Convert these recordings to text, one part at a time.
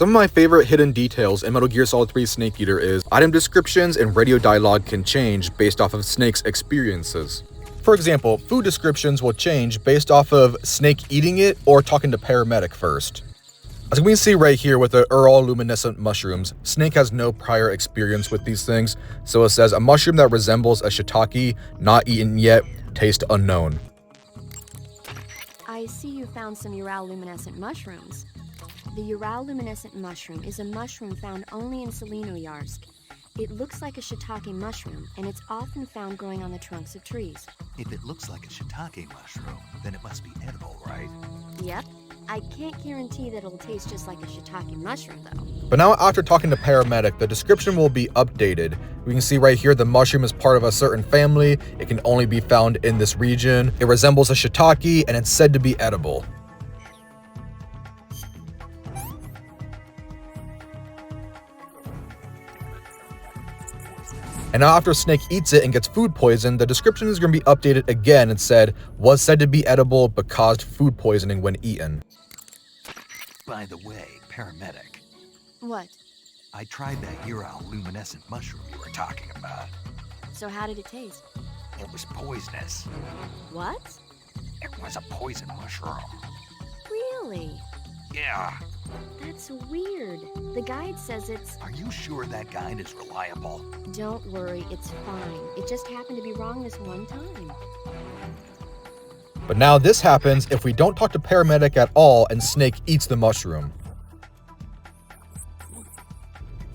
Some of my favorite hidden details in Metal Gear Solid 3 Snake Eater is item descriptions and radio dialogue can change based off of Snake's experiences. For example, food descriptions will change based off of Snake eating it or talking to paramedic first. As we can see right here with the Ural luminescent mushrooms, Snake has no prior experience with these things, so it says a mushroom that resembles a shiitake, not eaten yet, taste unknown. I see you found some Ural luminescent mushrooms. The Ural luminescent mushroom is a mushroom found only in Selenoyarsk. It looks like a shiitake mushroom, and it's often found growing on the trunks of trees. If it looks like a shiitake mushroom, then it must be edible, right? Yep. I can't guarantee that it'll taste just like a shiitake mushroom, though. But now after talking to paramedic, the description will be updated. We can see right here the mushroom is part of a certain family. It can only be found in this region. It resembles a shiitake, and it's said to be edible. And now after Snake eats it and gets food poisoned, the description is going to be updated again and said, was said to be edible but caused food poisoning when eaten. By the way, paramedic, What? I tried that Ural luminescent mushroom you were talking about. So how did it taste? It was poisonous. What? It was a poison mushroom. Really? Yeah. That's weird. The guide says it's... Are you sure that guide is reliable? Don't worry, it's fine. It just happened to be wrong this one time. But now this happens if we don't talk to paramedic at all and Snake eats the mushroom.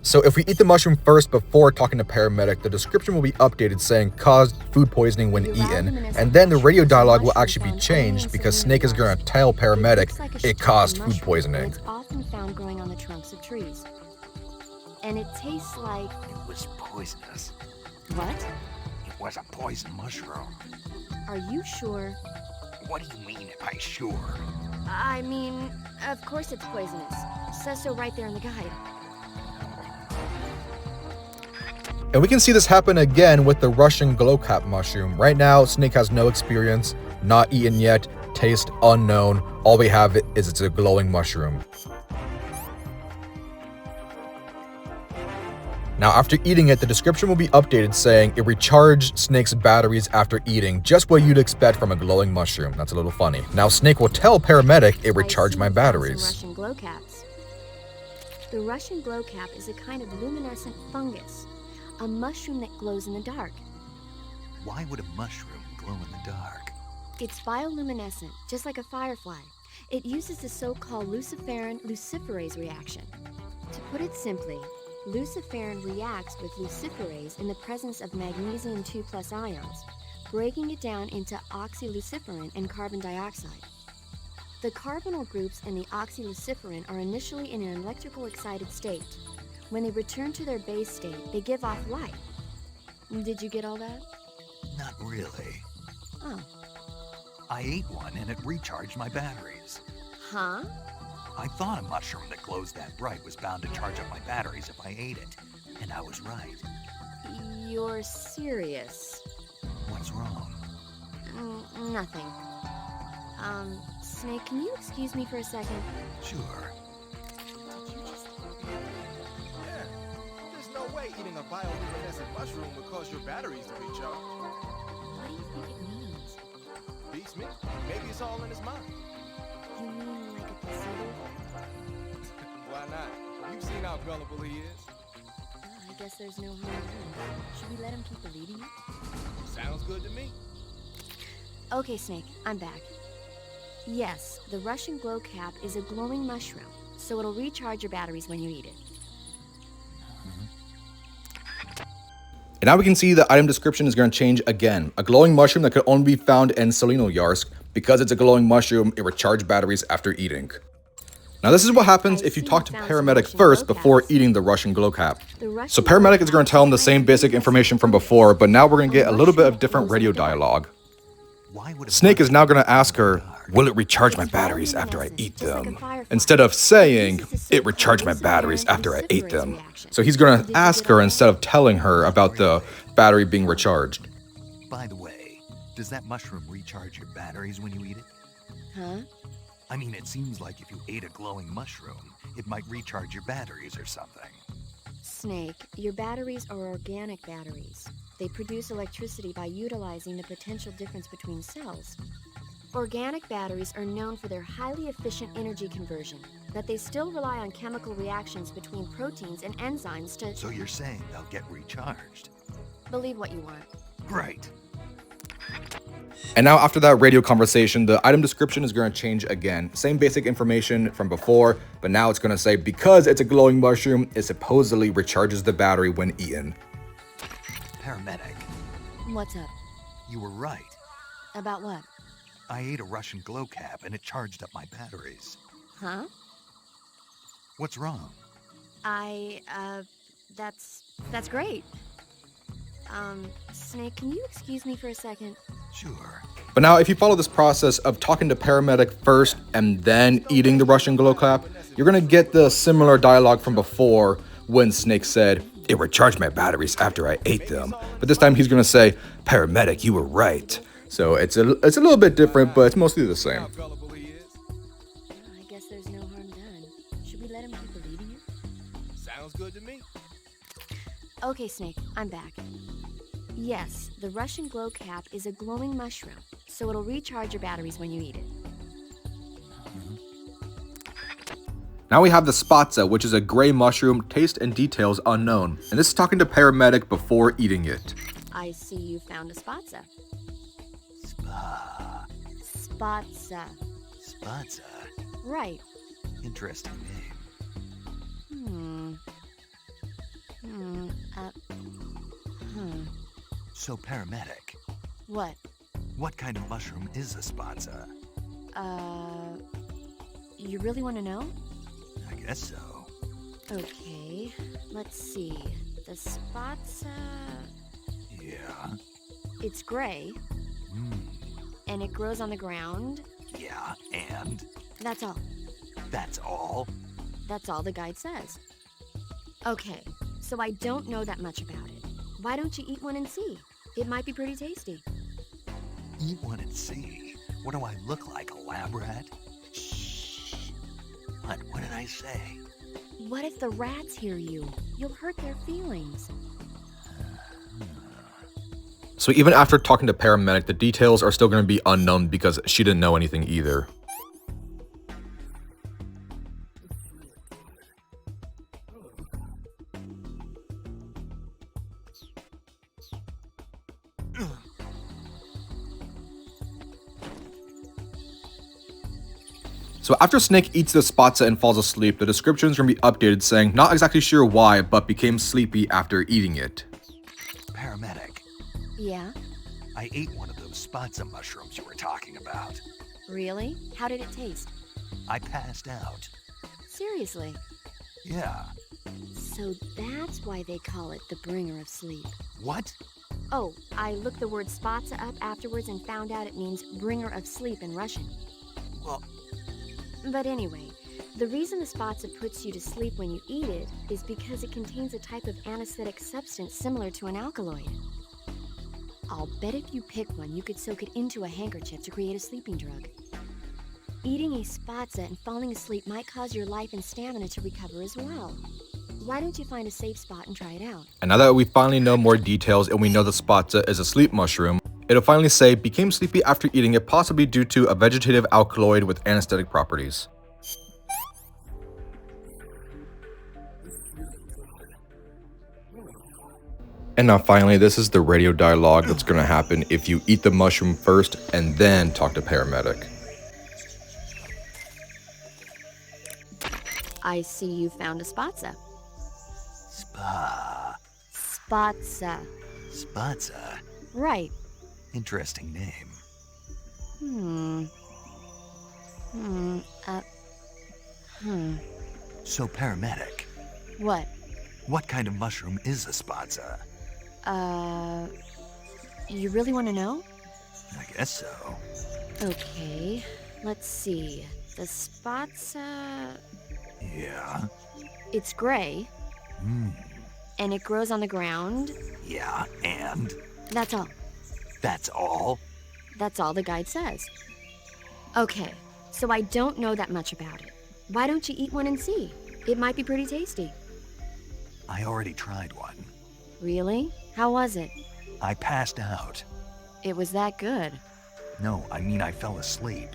So if we eat the mushroom first before talking to paramedic, the description will be updated saying caused food poisoning when eaten, and then the radio dialogue will actually be changed because Snake is going to tell paramedic it caused food poisoning. It's often found growing on the trunks of trees. And it tastes like... It was poisonous. What? It was a poison mushroom. Are you sure? What do you mean, am I sure? I mean, of course it's poisonous. It says so right there in the guide. And we can see this happen again with the Russian glowcap mushroom. Right now, Snake has no experience, not eaten yet, taste unknown. All we have is it's a glowing mushroom. Now, after eating it, the description will be updated saying it recharged Snake's batteries after eating, just what you'd expect from a glowing mushroom. That's a little funny. Now, Snake will tell paramedic it recharged my batteries. Russian glowcaps. The Russian glowcap is a kind of luminescent fungus, a mushroom that glows in the dark. Why would a mushroom glow in the dark? It's bioluminescent, just like a firefly. It uses the so-called luciferase reaction. To put it simply, luciferin reacts with luciferase in the presence of magnesium 2+ ions, breaking it down into oxyluciferin and carbon dioxide. The carbonyl groups in the oxyluciferin are initially in an electrical excited state. When they return to their base state, they give off light. Did you get all that? Not really. Oh. I ate one and it recharged my batteries. Huh? I thought a mushroom that glows that bright was bound to charge up my batteries if I ate it. And I was right. You're serious? What's wrong? Nothing. Snake, can you excuse me for a second? Sure. Did you just... Yeah. There's no way eating a bioluminescent mushroom would cause your batteries to recharge. What do you think it means? Beats me. Maybe it's all in his mind. You mean like a placebo? Why not? You've seen how gullible he is. I guess there's no harm in him. Should we let him keep believing it? Sounds good to me. Okay, Snake, I'm back. Yes, the Russian glowcap is a glowing mushroom, so it'll recharge your batteries when you eat it. And now we can see the item description is going to change again. A glowing mushroom that could only be found in Selenoyarsk. Because it's a glowing mushroom, it recharged batteries after eating. Now this is what happens if you talk to paramedic first before eating the Russian glowcap. So paramedic is going to tell him the same basic information from before, but now we're going to get a little bit of different radio dialogue. Snake is now going to ask her, will it recharge my batteries after I eat them? Instead of saying, it recharged my batteries after I ate them. So he's going to ask her instead of telling her about the battery being recharged. By the way, does that mushroom recharge your batteries when you eat it? Huh? I mean, it seems like if you ate a glowing mushroom, it might recharge your batteries or something. Snake, your batteries are organic batteries. They produce electricity by utilizing the potential difference between cells. Organic batteries are known for their highly efficient energy conversion, but they still rely on chemical reactions between proteins and enzymes to... So you're saying they'll get recharged? Believe what you want. Great. And now after that radio conversation, the item description is going to change again. Same basic information from before, but now it's going to say because it's a glowing mushroom, it supposedly recharges the battery when eaten. Paramedic, What's up? you were right. About what? I ate a Russian glowcap and it charged up my batteries. Huh? What's wrong? That's great. Snake, can you excuse me for a second? Sure. But now if you follow this process of talking to paramedic first and then eating the Russian glowcap, you're going to get the similar dialogue from before when Snake said, "It recharged my batteries after I ate them." But this time he's going to say, "Paramedic, you were right." So it's a little bit different, but it's mostly the same. I guess there's no harm done. Should we let him keep believing it? Sounds good to me. Okay, Snake, I'm back. Yes, the Russian glowcap is a glowing mushroom, so it'll recharge your batteries when you eat it. Now we have the Spatsa, which is a gray mushroom, taste and details unknown. And this is talking to paramedic before eating it. I see you found a Spatsa. Spatsa. Spatsa. Right. Interesting name. So, paramedic, What? what kind of mushroom is a Spatsa? You really want to know? I guess so. Okay, let's see. The Spatsa, Yeah. it's gray, and it grows on the ground. Yeah, and That's all. that's all? That's all the guide says. Okay, so I don't know that much about it. Why don't you eat one and see? It might be pretty tasty. Eat one and see. What do I look like, a lab rat? Shh. What did I say? What if the rats hear you? You'll hurt their feelings. So even after talking to paramedic, the details are still going to be unknown because she didn't know anything either. So after Snake eats the Spatsa and falls asleep, the description is going to be updated saying, not exactly sure why, but became sleepy after eating it. Paramedic, Yeah? I ate one of those Spatsa mushrooms you were talking about. Really? How did it taste? I passed out. Seriously? Yeah. So that's why they call it the bringer of sleep. What? Oh, I looked the word Spatsa up afterwards and found out it means bringer of sleep in Russian. Well, But anyway, the reason the Spatsa puts you to sleep when you eat it is because it contains a type of anesthetic substance similar to an alkaloid. I'll bet if you pick one, you could soak it into a handkerchief to create a sleeping drug. Eating a Spatsa and falling asleep might cause your life and stamina to recover as well. Why don't you find a safe spot and try it out? And now that we finally know more details and we know the Spatsa is a sleep mushroom, it'll finally say, became sleepy after eating it, possibly due to a vegetative alkaloid with anesthetic properties. And now finally, this is the radio dialogue that's going to happen if you eat the mushroom first and then talk to paramedic. I see you found a Spatsa. Spatsa. Spatsa. Right. Interesting name. So, paramedic, What? what kind of mushroom is a Spatsa? You really want to know? I guess so. Okay, let's see. The Spatsa, Yeah. it's gray, Hmm. and it grows on the ground. Yeah, and That's all. that's all? That's all the guide says. Okay, So I don't know that much about it. Why don't you eat one and see? It might be pretty tasty. I already tried one. Really? How was it? I passed out. It was that good. No, I mean I fell asleep.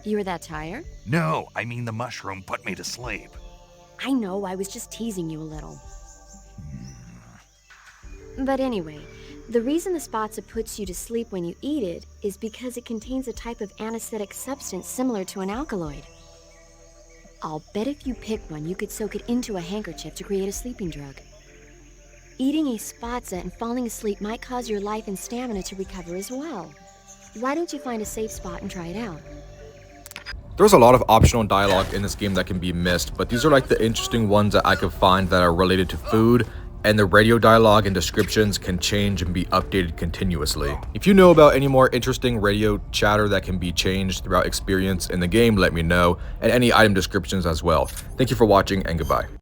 You were that tired? No, I mean the mushroom put me to sleep. I know, I was just teasing you a little. But anyway, the reason the Spatsa puts you to sleep when you eat it is because it contains a type of anesthetic substance similar to an alkaloid. I'll bet if you picked one, you could soak it into a handkerchief to create a sleeping drug. Eating a Spatsa and falling asleep might cause your life and stamina to recover as well. Why don't you find a safe spot and try it out? There's a lot of optional dialogue in this game that can be missed, but these are like the interesting ones that I could find that are related to food, and the radio dialogue and descriptions can change and be updated continuously. If you know about any more interesting radio chatter that can be changed throughout experience in the game, let me know, and any item descriptions as well. Thank you for watching, and goodbye.